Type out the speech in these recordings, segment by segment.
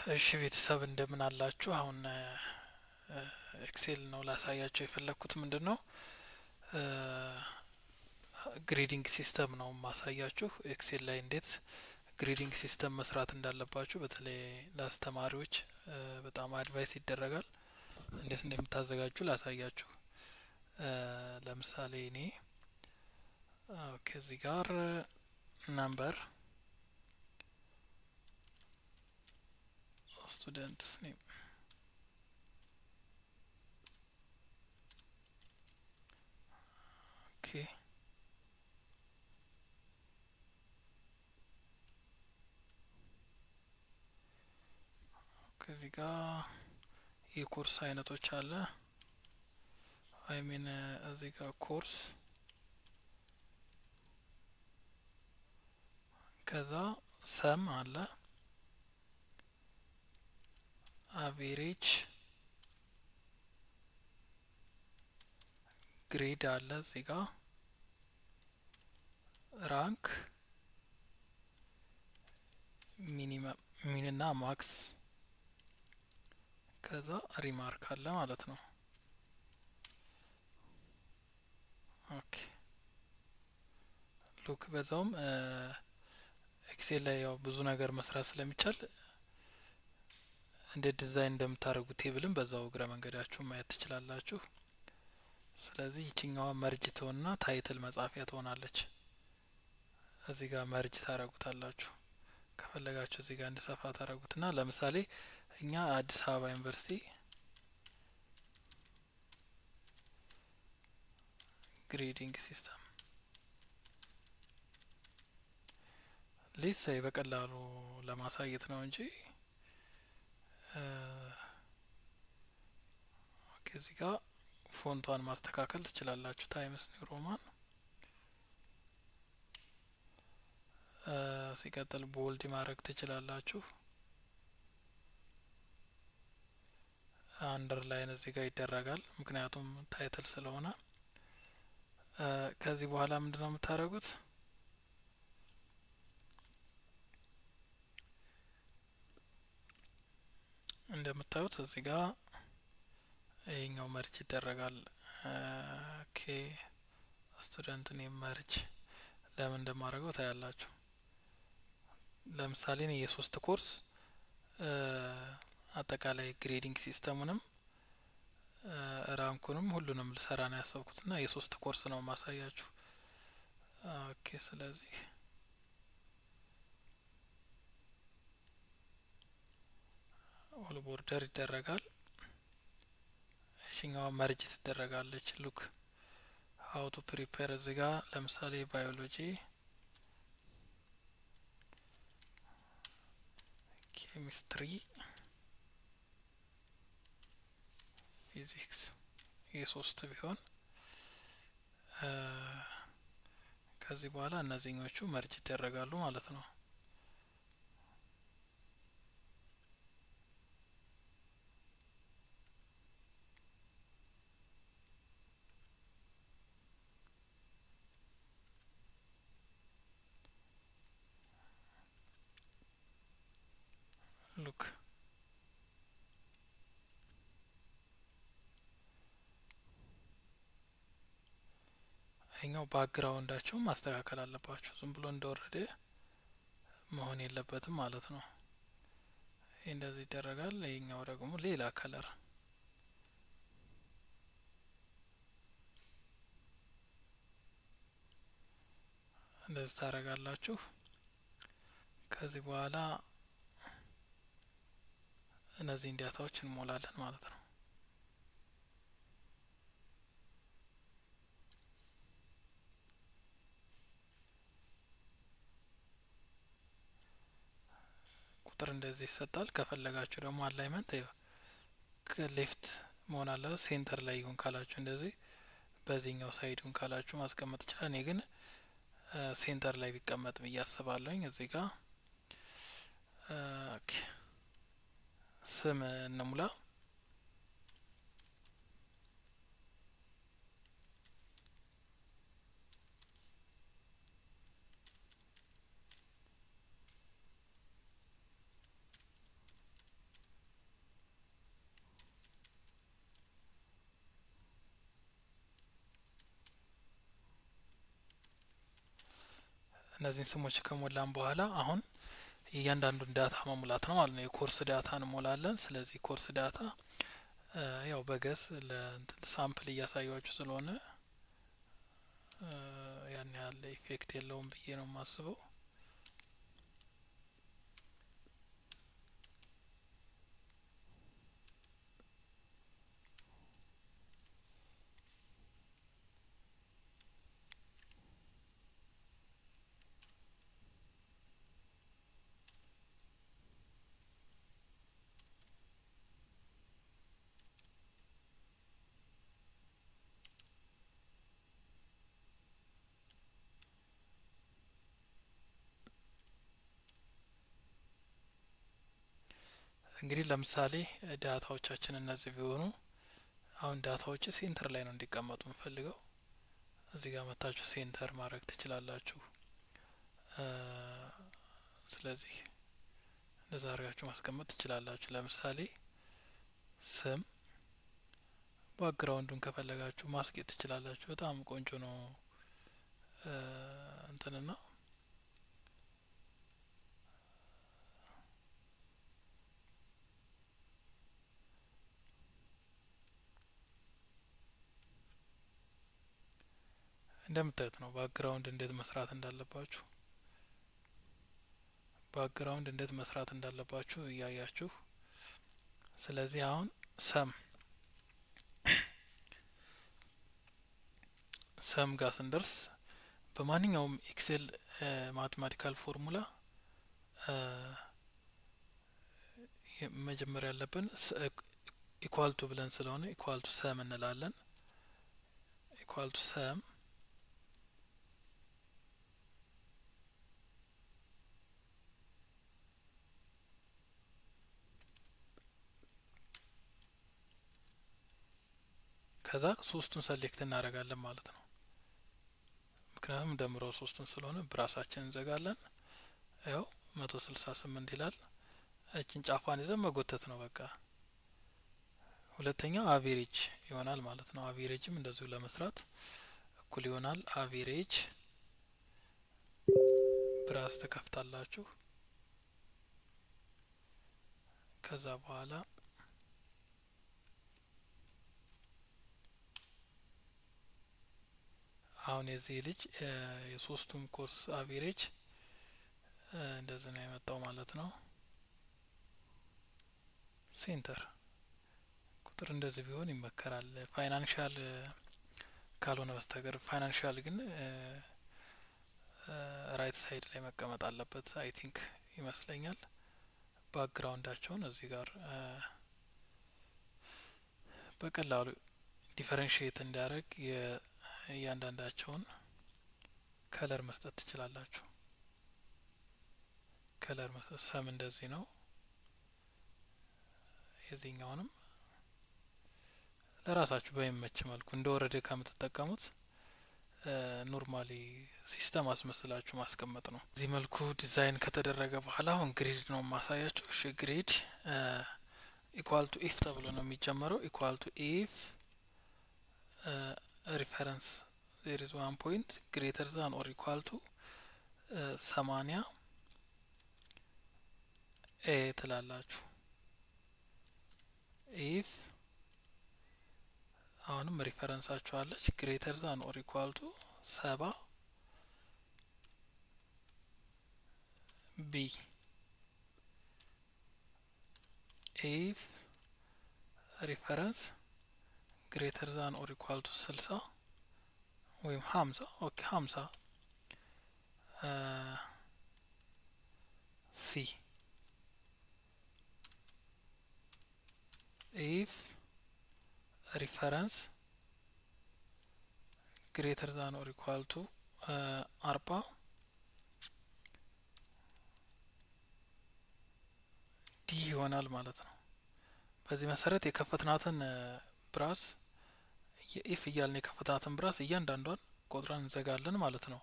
እሺ ቤተሰብ እንደምን አላችሁ? አሁን ኤክሴል ነው ላሳያችሁ የፈለኩት ምንድነው ግሬዲንግ ሲስተም ነው ማሳያችሁ። ኤክሴል ላይ እንዴት ግሬዲንግ ሲስተም መስራት እንዳለባችሁ በተለይ ለአስተማሪዎች በጣም አድቫይስ ይደረጋል። እንዴት እንደምታዘጋጁ ላሳያችሁ። ለምሳሌ እኔ ከዚህ ጋር ነምበር ስቱደንትስ ኔም ኦኬ ከዚህ ጋር የኮርስ አይነቶች አለ። አይ ሚን እዚህ ጋር ኮርስ ከዛ ሰም አለ አቬሬጅ ግሬድ አለ እዚህ ጋር ራንክ ሚኒመም ሚንና ማክስ ከዛ ሪማርክ አለ ማለት ነው። ኦኬ ሉክ በዛውም ኤክሴል ላይ ያው ብዙ ነገር መስራት ስለሚቻል እንደ ዲዛይን እንደምታደርጉት ቴብልም በዛው እግረ መንገዳችሁ ማየት ትችላላችሁ። ስለዚህ ይችኛዋ መርጅ ትሆንና ታይትል መጻፊያ ትሆናለች። እዚህ ጋር መርጅ ታረጉታላችሁ። ከፈለጋችሁ እዚህ ጋር እንዲሰፋ ታረጉትና ለምሳሌ እኛ አዲስ አበባ ዩኒቨርሲቲ ግሬዲንግ ሲስተም ሊሳይ በቀላሉ ለማሳየት ነው እንጂ እዚህ ጋር ፎንቷን ማስተካከል ትችላላችሁ። ታይምስ ኒው ሮማን ሲቀጥል ቦልድ ማድረግ ትችላላችሁ። አንደርላይን እዚህ ጋር ይደረጋል ምክንያቱም ታይትል ስለሆነ። ከዚህ በኋላ ምንድነው የምታደርጉት? እንደምታዩት እዚህ ጋር ይሄኛው መርጅ ይደረጋል። ኦኬ ስቱደንት ኔም መርጅ ለምን እንደማደርገው ታያላችሁ። ለምሳሌ እኔ የሶስት ኮርስ አጠቃላይ ግሬዲንግ ሲስተሙንም ራንኩንም ሁሉንም ልሰራ ነው ያሰብኩትና የሶስት ኮርስ ነው ማሳያችሁ። ኦኬ ስለዚህ ኦል ቦርደር ይደረጋል። እሺኛው መርጅ ትደረጋለች። ሉክ ሀው ቱ ፕሪፔር እዚህ ጋር ለምሳሌ ባዮሎጂ ኬሚስትሪ ፊዚክስ የሶስት ቢሆን ከዚህ በኋላ እነዚህኞቹ መርጅ ይደረጋሉ ማለት ነው። ሉክ ይሄኛው ባክግራውንዳቸው ማስተካከል አለባችሁ። ዝም ብሎ እንደወረደ መሆን የለበትም ማለት ነው። ይሄ እንደዚህ ይደረጋል። ይሄኛው ደግሞ ሌላ ከለር እንደዚህ ታረጋላችሁ። ከዚህ በኋላ እነዚህ ዳታዎች እንሞላለን ማለት ነው። ቁጥር እንደዚህ ይሰጣል። ከፈለጋችሁ ደግሞ አላይመንት ከሌፍት መሆን አለ ሴንተር ላይ ይሁን ካላችሁ እንደዚህ በዚህኛው ሳይድ ይሁን ካላችሁ ማስቀመጥ ይችላል። እኔ ግን ሴንተር ላይ ቢቀመጥ ብዬ አስባለሁኝ። እዚህ ጋር ኦኬ ስም እንሙላ። እነዚህን ስሞች ከሞላን በኋላ አሁን እያንዳንዱን ዳታ መሙላት ነው ማለት ነው። የኮርስ ዳታ እንሞላለን። ስለዚህ ኮርስ ዳታ ያው በገስ ለሳምፕል እያሳያችሁ ስለሆነ ያን ያህል ኢፌክት የለውም ብዬ ነው የማስበው። እንግዲህ ለምሳሌ ዳታዎቻችን እነዚህ ቢሆኑ አሁን ዳታዎች ሴንተር ላይ ነው እንዲቀመጡ የምፈልገው። እዚህ ጋር መታችሁ ሴንተር ማድረግ ትችላላችሁ። ስለዚህ እንደዛ አድርጋችሁ ማስቀመጥ ትችላላችሁ። ለምሳሌ ስም ባክግራውንዱን ከፈለጋችሁ ማስጌጥ ትችላላችሁ። በጣም ቆንጆ ነው እንትንና እንደምታዩት ነው ባክግራውንድ እንዴት መስራት እንዳለባችሁ እያያችሁ። ስለዚህ አሁን ሰም ጋር ስንደርስ በማንኛውም ኤክሴል ማቴማቲካል ፎርሙላ መጀመሪያ ያለብን ኢኳልቱ ብለን ስለሆነ ኢኳልቱ ሰም እንላለን። ኢኳልቱ ሰም ከዛ ሶስቱን ሰሌክት እናደርጋለን ማለት ነው። ምክንያቱም ደምረው ሶስቱን ስለሆነ ብራሳችንን እንዘጋለን። ያው 168 ይላል። እችን ጫፏን ይዘን መጎተት ነው በቃ። ሁለተኛው አቬሬጅ ይሆናል ማለት ነው። አቬሬጅም እንደዚሁ ለመስራት እኩል ይሆናል። አቬሬጅ ብራስ ተከፍታላችሁ። ከዛ በኋላ አሁን የዚህ ልጅ የሶስቱም ኮርስ አቬሬጅ እንደዚህ ነው የመጣው ማለት ነው። ሴንተር ቁጥር እንደዚህ ቢሆን ይመከራል። ፋይናንሻል ካልሆነ በስተቀር ፋይናንሻል ግን ራይት ሳይድ ላይ መቀመጥ አለበት አይ ቲንክ ይመስለኛል። ባክግራውንዳቸውን እዚህ ጋር በቀላሉ ዲፈረንሺየት እንዲያደርግ እያንዳንዳቸውን ከለር መስጠት ትችላላችሁ። ከለር መስጠት ሰም እንደዚህ ነው። የዚህኛውንም ለራሳችሁ በሚመች መልኩ እንደ ወረደ ከምትጠቀሙት ኖርማሊ ሲስተም አስመስላችሁ ማስቀመጥ ነው። እዚህ መልኩ ዲዛይን ከተደረገ በኋላ አሁን ግሪድ ነው ማሳያችሁ። እሺ ግሪድ ኢኳል ቱ ኢፍ ተብሎ ነው የሚጀመረው። ኢኳል ቱ ኢፍ ሪፈረንስ ዜር ኢዝ 1 ፖይንት ግሬተር ዛን ኦር ኢኳል ቱ 80 ኤ ትላላችሁ። ኢፍ አሁንም ሪፈረንሳችሁ አለች ግሬተር ዛን ኦር ኢኳል ቱ 70 ቢ ኢፍ ሪፈረንስ ግሬተር ዛን ኦር ኢኳል ቱ 60 ወይም 50 ኦኬ 50 ሲ ኢፍ ሪፈረንስ ግሬተር ዛን ኦር ኢኳል ቱ 40 ዲ ይሆናል ማለት ነው። በዚህ መሰረት የከፈትናትን ብራስ የኢፍ እያልን የከፈትናትን ብራስ እያንዳንዷን ቆጥረን እንዘጋለን ማለት ነው።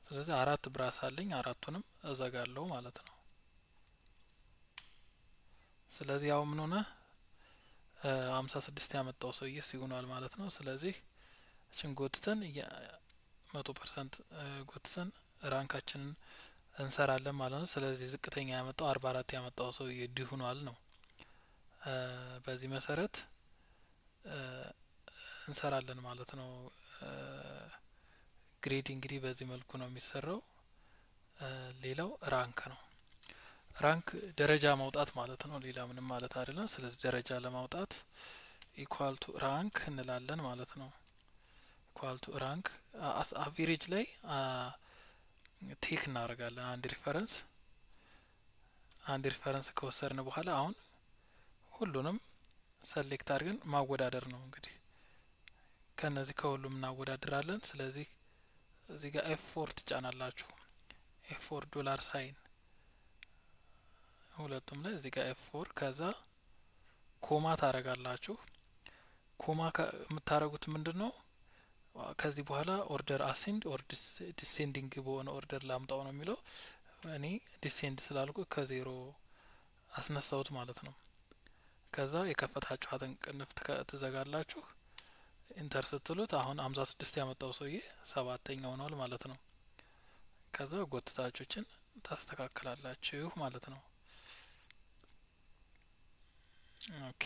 ስለዚህ 4 ብራስ አለኝ፣ አራቱንም እዘጋለሁ ማለት ነው። ስለዚህ ያው ምን ሆነ 56 ያመጣው ሰውዬ ሲሆናል ማለት ነው። ስለዚህ እችን ጎትተን 100% ጎትተን ራንካችንን እንሰራለን ማለት ነው። ስለዚህ ዝቅተኛ ያመጣው 44 ያመጣው ሰው ዲ ሆኗል ነው። በዚህ መሰረት እንሰራለን ማለት ነው። ግሬድ እንግዲህ በዚህ መልኩ ነው የሚሰራው። ሌላው ራንክ ነው። ራንክ ደረጃ ማውጣት ማለት ነው። ሌላ ምንም ማለት አይደለም። ስለዚህ ደረጃ ለማውጣት ኢኳል ቱ ራንክ እንላለን ማለት ነው። ኢኳል ቱ ራንክ አቬሬጅ ላይ ቴክ እናደርጋለን አንድ ሪፈረንስ ከወሰድን በኋላ አሁን ሁሉንም ሰሌክት አድርገን ማወዳደር ነው። እንግዲህ ከነዚህ ከሁሉም እናወዳድራለን። ስለዚህ እዚህ ጋር ኤፍ4 ትጫናላችሁ። ኤፍ4 ዶላር ሳይን ሁለቱም ላይ እዚህ ጋር ኤፍ4 ከዛ ኮማ ታረጋላችሁ። ኮማ የምታረጉት ምንድነው? ከዚህ በኋላ ኦርደር አሴንድ ኦር ዲሴንዲንግ በሆነ ኦርደር ላምጣው ነው የሚለው። እኔ ዲሴንድ ስላልኩ ከዜሮ አስነሳውት ማለት ነው። ከዛ የከፈታችኋትን ቅንፍ ትዘጋላችሁ። ኢንተር ስትሉት አሁን 56 ያመጣው ሰውዬ 7ኛ ሆኗል ማለት ነው። ከዛ ጎትታችሁችን ታስተካክላላችሁ ማለት ነው። ኦኬ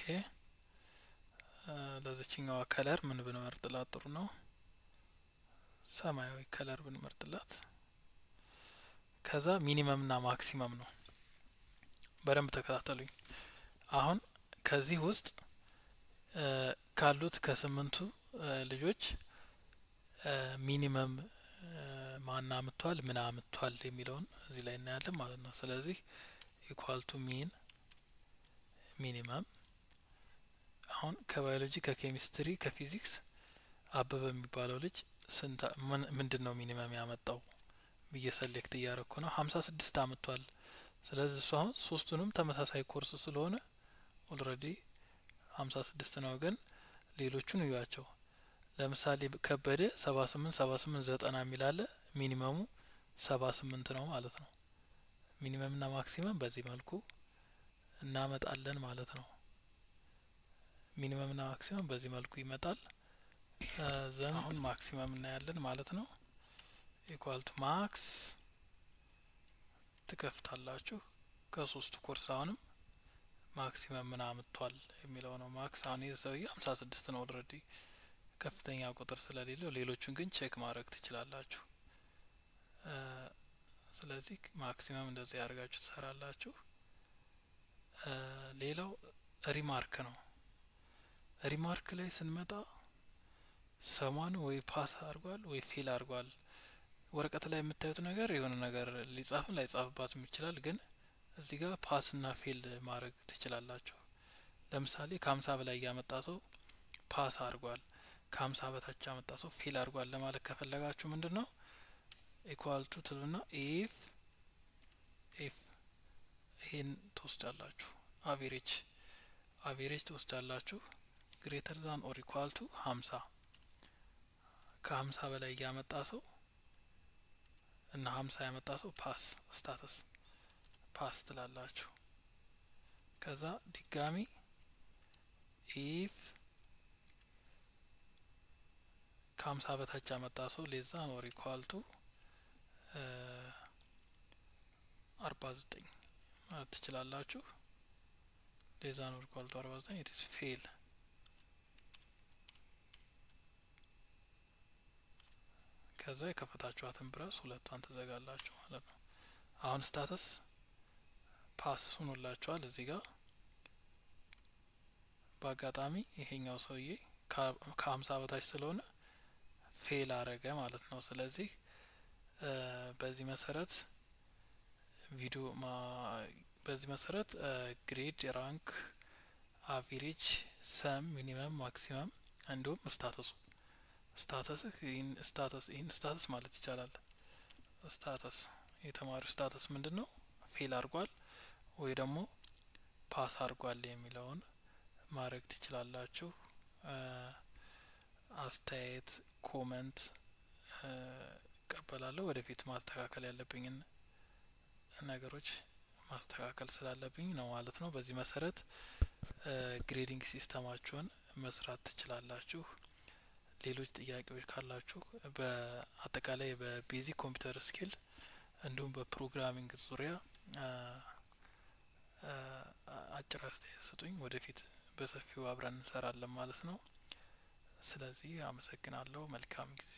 ለዚህኛዋ ከለር ምን ብንመርጥላት ጥሩ ነው? ሰማያዊ ከለር ብንመርጥላት። ከዛ ሚኒመም ና ማክሲመም ነው። በደንብ ተከታተሉኝ። አሁን ከዚህ ውስጥ ካሉት ከ8ቱ ልጆች ሚኒመም ማን አምጥቷል ምን አምጥቷል የሚለውን እዚህ ላይ እናያለን ማለት ነው። ስለዚህ ኢኳል ቱ ሚኒመም አሁን ከባዮሎጂ ከኬሚስትሪ ከፊዚክስ አበበ የሚባለው ልጅ ምንድነው ሚኒመም ያመጣው ብዬ ሰሌክት እያረኩ ነው። 56 አምጥቷል። ስለዚህ እሱ አሁን ሶስቱንም ተመሳሳይ ኮርስ ስለሆነ ኦልሬዲ 56 ነው። ግን ሌሎቹን እዩዋቸው። ለምሳሌ ከበደ 78 90 የሚል አለ። ሚኒመሙ 78 ነው ማለት ነው። ሚኒመም ና ማክሲመም በዚህ መልኩ እናመጣለን ማለት ነው። ሚኒመም ና ማክሲመም በዚህ መልኩ ይመጣል። ዘን አሁን ማክሲመም እናያለን ማለት ነው። ኢኳል ቱ ማክስ ትከፍታላችሁ። ከሶስቱ ኮርስ አሁንም ማክሲመም ምን አምጥቷል የሚለው ነው። ማክስ አሁን የሰውዬ 56 ነው ኦልሬዲ ከፍተኛ ቁጥር ስለሌለው፣ ሌሎቹን ግን ቼክ ማድረግ ትችላላችሁ። ስለዚህ ማክሲመም እንደዚህ ያደርጋችሁ ትሰራላችሁ። ሌላው ሪማርክ ነው። ሪማርክ ላይ ስንመጣ ሰማኑ ወይ ፓስ አድርጓል ወይ ፌል አድርጓል። ወረቀት ላይ የምታዩት ነገር የሆነ ነገር ሊጻፍም ላይጻፍባትም ይችላል። ግን እዚህ ጋር ፓስ እና ፌል ማድረግ ትችላላችሁ። ለምሳሌ ከ50 በላይ ያመጣ ሰው ፓስ አድርጓል፣ ከ50 በታች ያመጣ ሰው ፌል አድርጓል ለማለት ከፈለጋችሁ ምንድነው ኢኳል ቱ ትሉና ኢፍ ይሄን ትወስዳላችሁ። አቬሬጅ ትወስዳላችሁ። ግሬተር ዛን ኦር ኢኳል ቱ 50 ከ50 በላይ ያመጣ ሰው እና 50 ያመጣ ሰው ፓስ ስታተስ ፓስ ትላላችሁ። ከዛ ድጋሚ ኢፍ ከ50 በታች ያመጣ ሰው ሌዛ ኦር ኢኳል ቱ 49 ማለት ትችላላችሁ። ሌዛ ኦር ኢኳል ቱ 49 ኢት ኢዝ ፌል። ከዛ የከፈታችኋትን ብረስ ሁለቷን ትዘጋላችሁ ማለት ነው። አሁን ስታተስ ፓስ ሆኖላችኋል። እዚህ ጋር በአጋጣሚ ይሄኛው ሰውዬ ከ50 በታች ስለሆነ ፌል አረገ ማለት ነው። ስለዚህ በዚህ መሰረት ግሬድ፣ ራንክ፣ አቬሬጅ፣ ሰም፣ ሚኒመም፣ ማክሲመም እንዲሁም ይህን ስታተስ ማለት ይቻላል። ስታተስ የተማሪው ስታተስ ምንድነው? ፌል አድርጓል ወይ ደግሞ ፓስ አድርጓል የሚለውን ማድረግ ትችላላችሁ። አስተያየት ኮመንት እቀበላለሁ። ወደፊት ማስተካከል ያለብኝን ነገሮች ማስተካከል ስላለብኝ ነው ማለት ነው። በዚህ መሰረት ግሬዲንግ ሲስተማችሁን መስራት ትችላላችሁ። ሌሎች ጥያቄዎች ካላችሁ በአጠቃላይ በቤዚክ ኮምፒውተር ስኪል እንዲሁም በፕሮግራሚንግ ዙሪያ አጭር አስተያየት ስጡኝ። ወደፊት በሰፊው አብረን እንሰራለን ማለት ነው። ስለዚህ አመሰግናለሁ። መልካም ጊዜ